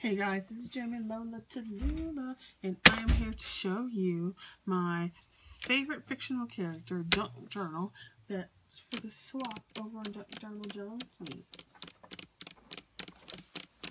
Hey guys, this is Jamie Lola Tallulah, and I am here to show you my favorite fictional character journal that's for the swap over on Journal Please.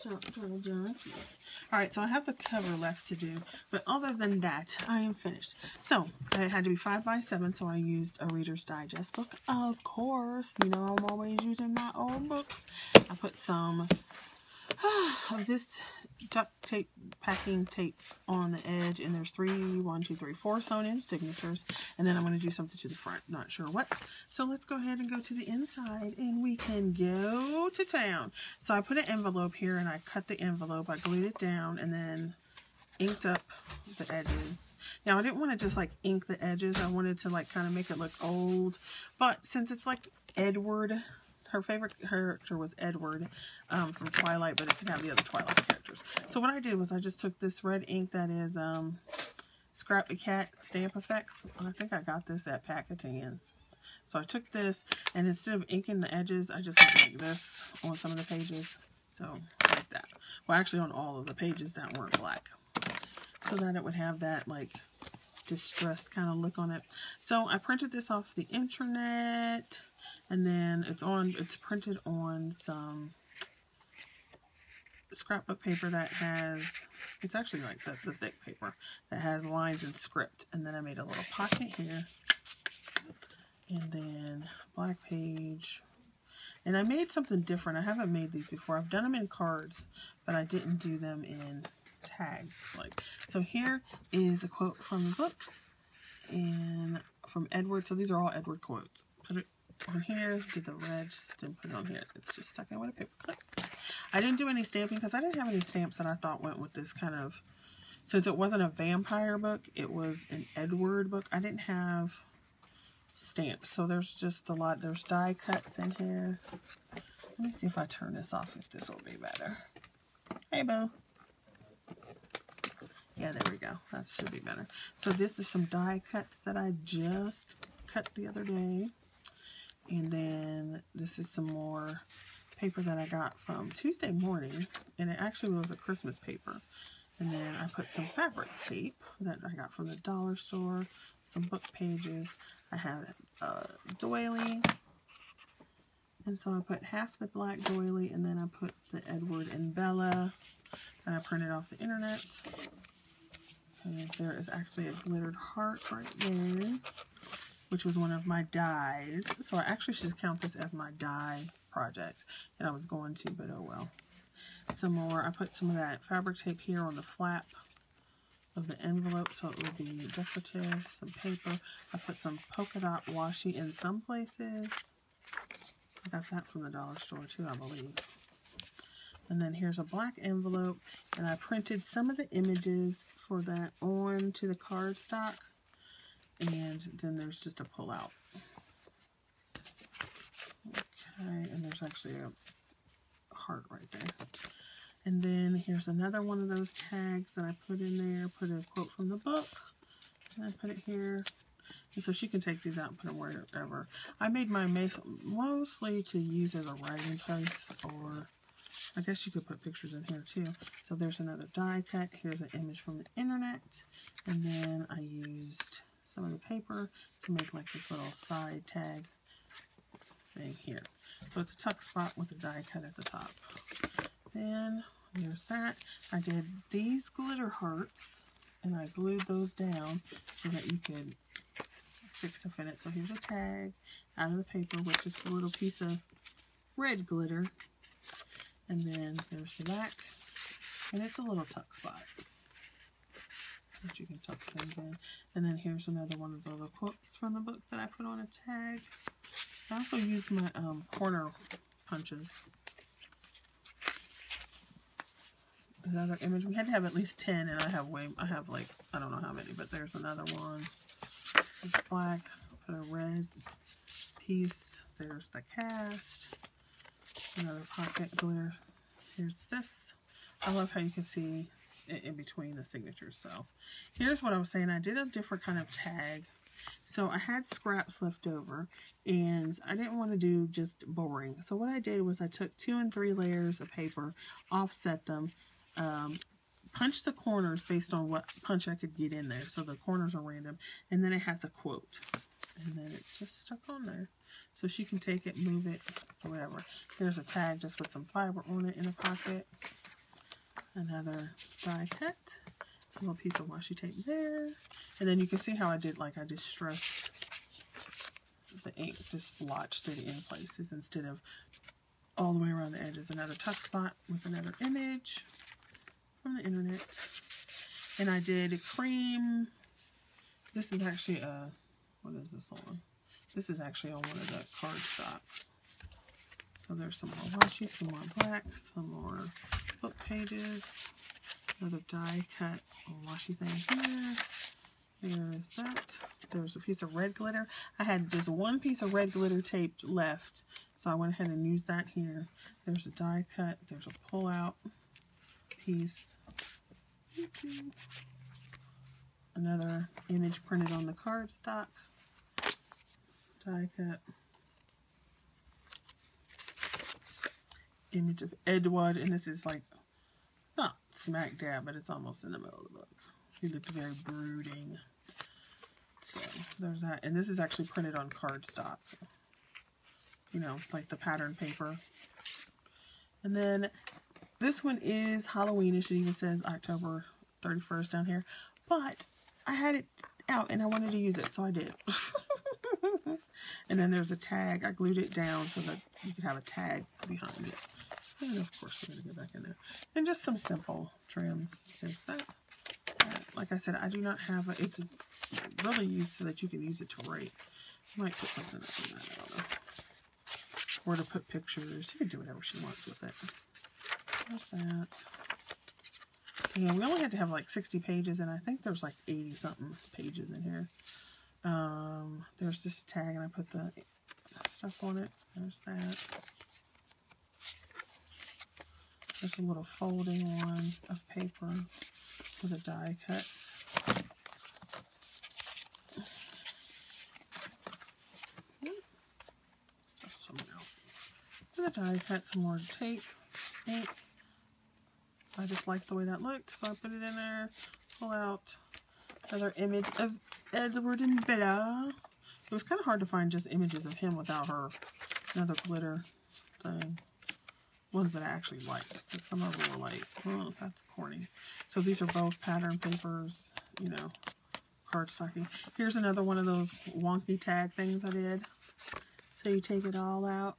Journal Please. Alright, so I have the cover left to do, but other than that, I am finished. So, it had to be 5 by 7, so I used a Reader's Digest book. Of course, you know I'm always using my old books. I put some of this duct tape, packing tape on the edge, and there's 4 sewn in signatures, and then I'm going to do something to the front, not sure what. So let's go ahead and go to the inside and we can go to town. So I put an envelope here and I cut the envelope, I glued it down and then inked up the edges. Now I didn't want to just like ink the edges, I wanted to like kind of make it look old, but since it's like Edward, her favorite character was Edward from Twilight, but it could have the other Twilight characters. So what I did was I just took this red ink that is Scrap the Cat Stamp Effects. I think I got this at Packetans. So I took this, and instead of inking the edges, I just went like this on some of the pages. So like that. Well, actually on all of the pages that weren't black. So that it would have that like distressed kind of look on it. So I printed this off the internet. And then it's printed on some scrapbook paper that has, it's actually like the thick paper that has lines and script. And then I made a little pocket here. And then black page. And I made something different. I haven't made these before. I've done them in cards, but I didn't do them in tags. So here is a quote from the book and from Edward. So these are all Edward quotes. Put it on here, did the red, just didn't put it on here. It's just stuck in with a paper clip. I didn't do any stamping because I didn't have any stamps that I thought went with this kind of, since it wasn't a vampire book, it was an Edward book. I didn't have stamps, so there's just a lot. There's die cuts in here. Let me see if I turn this off, if this will be better. Hey, boo. Yeah, there we go. That should be better. So this is some die cuts that I just cut the other day. And then this is some more paper that I got from Tuesday morning. And it actually was a Christmas paper. And then I put some fabric tape that I got from the dollar store. Some book pages. I had a doily. And so I put half the black doily. And then I put the Edward and Bella that I printed off the internet. And there is actually a glittered heart right there, which was one of my dies. So I actually should count this as my die project. And I was going to, but oh well. Some more. I put some of that fabric tape here on the flap of the envelope so it would be decorative. Some paper. I put some polka dot washi in some places. I got that from the dollar store too, I believe. And then here's a black envelope. And I printed some of the images for that onto the cardstock. And then there's just a pull-out. Okay, and there's actually a heart right there. And then here's another one of those tags that I put in there. Put a quote from the book. And I put it here. And so she can take these out and put them wherever. I made mine mostly to use as a writing place, or I guess you could put pictures in here too. So there's another die cut. Here's an image from the internet. And then I used some of the paper to make like this little side tag thing here. So it's a tuck spot with a die cut at the top. Then there's that. I did these glitter hearts and I glued those down so that you could stick stuff in it. So here's a tag out of the paper with just a little piece of red glitter. And then there's the back. And it's a little tuck spot that you can tuck things in. And then here's another one of the little quotes from the book that I put on a tag. I also used my corner punches. Another image. We had to have at least 10, and I have like, I don't know how many, but there's another one. It's black. Put a red piece. There's the cast. Another pocket glitter. Here's this. I love how you can see in between the signatures. So here's what I was saying. I did a different kind of tag. So I had scraps left over and I didn't want to do just boring. So what I did was I took 2 and 3 layers of paper, offset them, punch the corners based on what punch I could get in there. So the corners are random. And then it has a quote. And then it's just stuck on there. So she can take it, move it, or whatever. Here's a tag just with some fiber on it in a pocket. Another die cut. A little piece of washi tape there. And then you can see how I did, like I distressed the ink, just blotched it in places instead of all the way around the edges. Another tuck spot with another image from the internet. And I did cream. This is actually a, what is this on? This is actually on one of the card stocks. So there's some more washi, some more black, some more book pages. Another die cut washi thing here. There's that. There's a piece of red glitter. I had just one piece of red glitter taped left, so I went ahead and used that here. There's a die cut. There's a pull-out piece. Another image printed on the cardstock. Die cut. Image of Edward, and this is like not smack dab, but it's almost in the middle of the book. He looked very brooding. So there's that. And this is actually printed on cardstock. You know, like the pattern paper. And then this one is Halloweenish. It even says October 31st down here. But I had it out and I wanted to use it, so I did. And then there's a tag. I glued it down so that you could have a tag behind it. And of course we're going to get back in there. And just some simple trims. There's that. Like I said, I do not have a, it's really used so that you can use it to write. I might put something up in that, I don't know. Or to put pictures. She can do whatever she wants with it. There's that. And we only had to have like 60 pages, and I think there's like 80 something pages in here. There's this tag, and I put the stuff on it. There's that. There's a little folding one of paper with a die cut. Stuff some out. With a die cut, some more tape, ink. I just liked the way that looked, so I put it in there. Pull out another image of Edward and Bella. It was kind of hard to find just images of him without her. Another glitter thing. Ones that I actually liked, because some of them were like, oh, that's corny. So these are both pattern papers, you know, cardstocking. Here's another one of those wonky tag things I did. So you take it all out,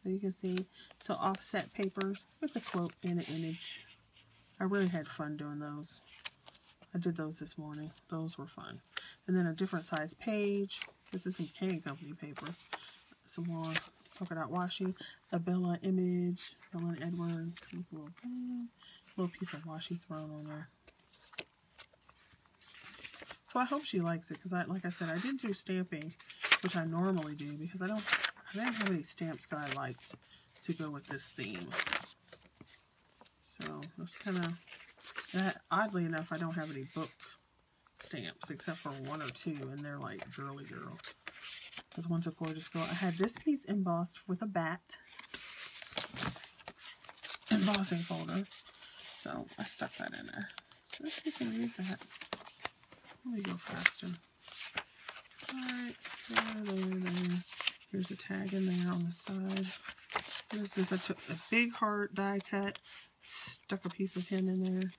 so you can see. So offset papers with a quote and an image. I really had fun doing those. I did those this morning. Those were fun. And then a different size page. This is some Candy Company paper. Some more polka dot washi, a Bella image, Bella and Edward with a little piece of washi thrown on there. So I hope she likes it, because like I said, I did do stamping, which I normally do, because I didn't have any stamps that I liked to go with this theme. So that's kind of, oddly enough, I don't have any book stamps except for one or two, and they're like girly girl. This one's a gorgeous girl. I had this piece embossed with a bat embossing folder, so I stuck that in there. So if you can use that, let me go faster. Alright, there. Here's a tag in there on the side. Here's this. I took a big heart die cut, stuck a piece of him in there.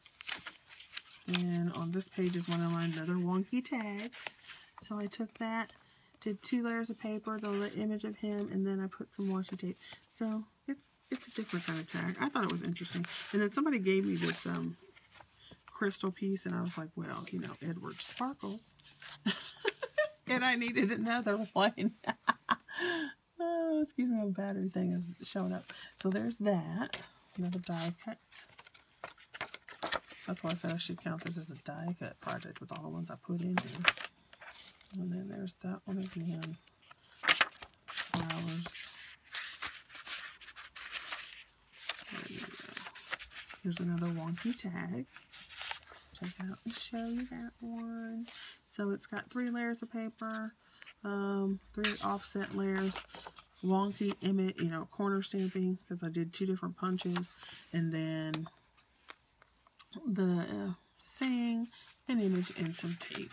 And on this page is one of my other wonky tags. So I took that, did 2 layers of paper, the image of him, and then I put some washi tape. So it's a different kind of tag. I thought it was interesting. And then somebody gave me this crystal piece, and I was like, well, you know, Edward sparkles. And I needed another one. Oh, excuse me, my battery thing is showing up. So there's that. Another die cut. That's why I said I should count this as a die cut project with all the ones I put in here. And then there's that one again. Flowers. There you go. Here's another wonky tag. Check out and show you that one. So it's got 3 layers of paper, 3 offset layers, wonky image, you know, corner stamping, because I did 2 different punches, and then the saying, an image, and some tape.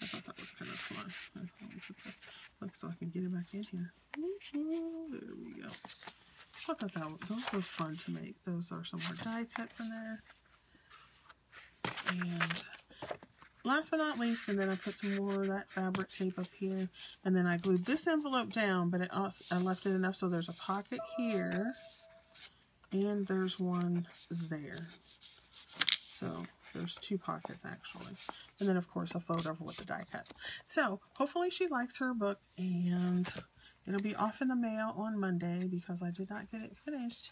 I thought that was kind of fun. Let me put this look so I can get it back in here. There we go. I thought those were fun to make. Those are some more die cuts in there. And last but not least, and then I put some more of that fabric tape up here. And then I glued this envelope down, but I left it enough so there's a pocket here. And there's one there. So there's 2 pockets actually. And then of course a fold over with the die cut. So hopefully she likes her book, and it'll be off in the mail on Monday because I did not get it finished.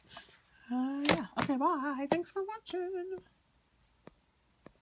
Yeah. Okay, bye. Thanks for watching.